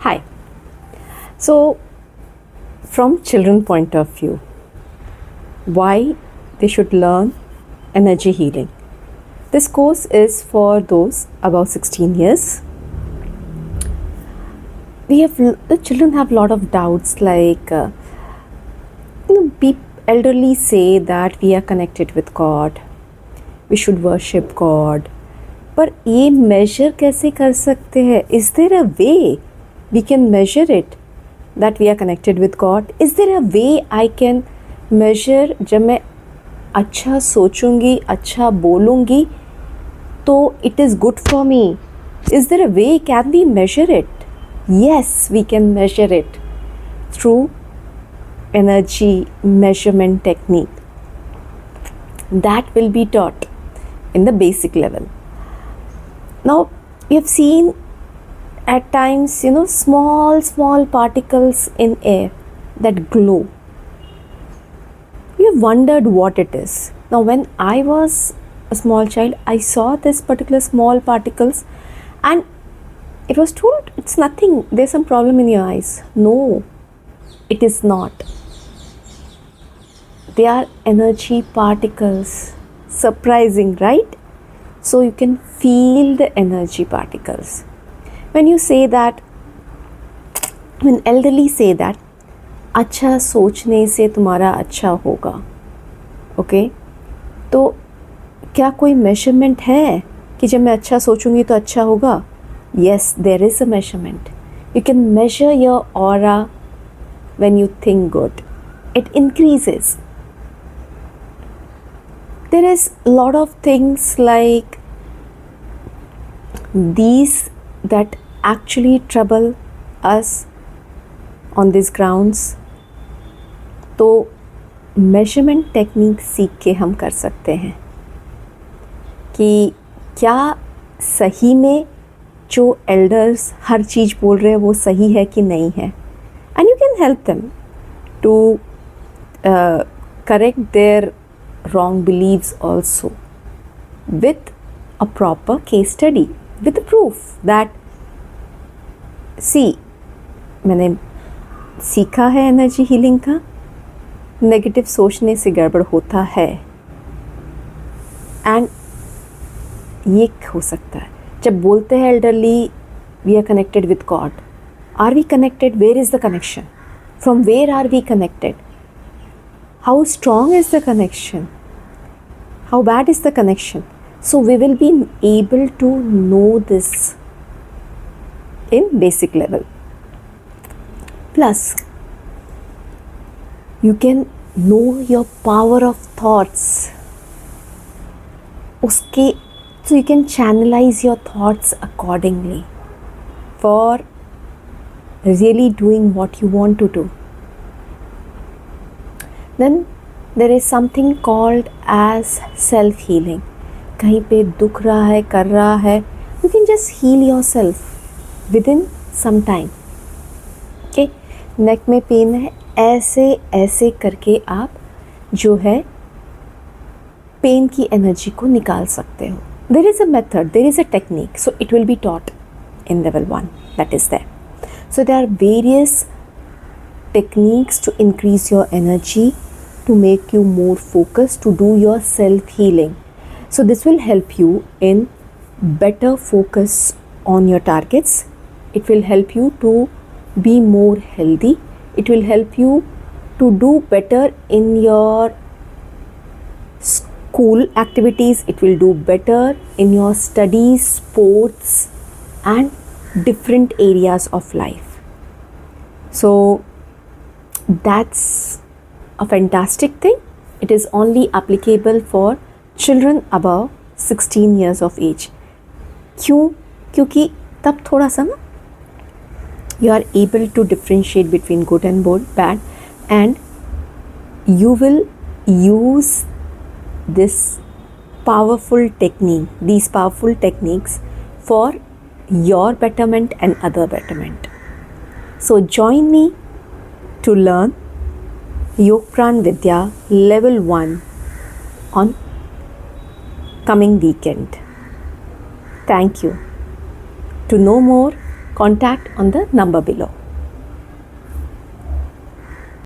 Hi. So, from children point of view, why they should learn energy healing? This course is for those above 16 years. The children have a lot of doubts, like elderly say that we are connected with God, we should worship God. पर ये measure कैसे कर सकते हैं? Is there a way we can measure it that we are connected with God? Is there a way I can measure जब मैं अच्छा सोचूंगी, अच्छा बोलूंगी, तो it is good for me? Is there a way can we measure it? Yes, we can measure it through energy measurement technique that will be taught in the basic level. Now, you have seen at times, small particles in air that glow. You have wondered what it is. Now, when I was a small child, I saw this particular small particles and it was told it's nothing, there's some problem in your eyes. No, it is not. They are energy particles. Surprising, right? So you can feel the energy particles. When you say that, when elderly say that, अच्छा सोचने से तुम्हारा अच्छा होगा, okay, तो क्या कोई measurement है कि जब मैं अच्छा सोचूंगी तो अच्छा होगा? Yes, there is a measurement. You can measure your aura when you think good. It increases. There is a lot of things like these that actually trouble us on these grounds. तो measurement technique सीख के हम कर सकते हैं कि क्या सही में जो elders हर चीज़ बोल रहे हैं वो सही है कि नहीं है. And you can help them to correct their wrong beliefs also with a proper case study, with proof that see, मैंने सीखा है एनर्जी हीलिंग का, नेगेटिव सोचने से गड़बड़ होता है एंड ये हो सकता है. जब बोलते हैं elderly we are connected with God, are we connected? Where is the connection? From where are we connected? How strong is the connection? How bad is the connection? So we will be able to know this in basic level. Plus, you can know your power of thoughts. So you can channelize your thoughts accordingly for really doing what you want to do. Then there is something called as self-healing. कहीं पे दुख रहा है, कर रहा है, you can just heal yourself within some time. Okay, neck में pen है, ऐसे करके आप जो है पेन की एनर्जी को निकाल सकते हो. There is a method, there is a technique, so it will be taught in level 1. That is there. So there are various techniques to increase your energy, to make you more focused, to do your self-healing. So this will help you in better focus on your targets. It will help you to be more healthy. It will help you to do better in your school activities. It will do better in your studies, sports and different areas of life. So that's a fantastic thing. It is only applicable for children above 16 years of age. क्यों? क्योंकि तब थोड़ा सा ना you are able to differentiate between good and bad, and you will use this powerful technique, these powerful techniques for your betterment and other betterment. So join me to learn Yog Pran Vidya level 1 on coming weekend. Thank you. To know more, contact on the number below.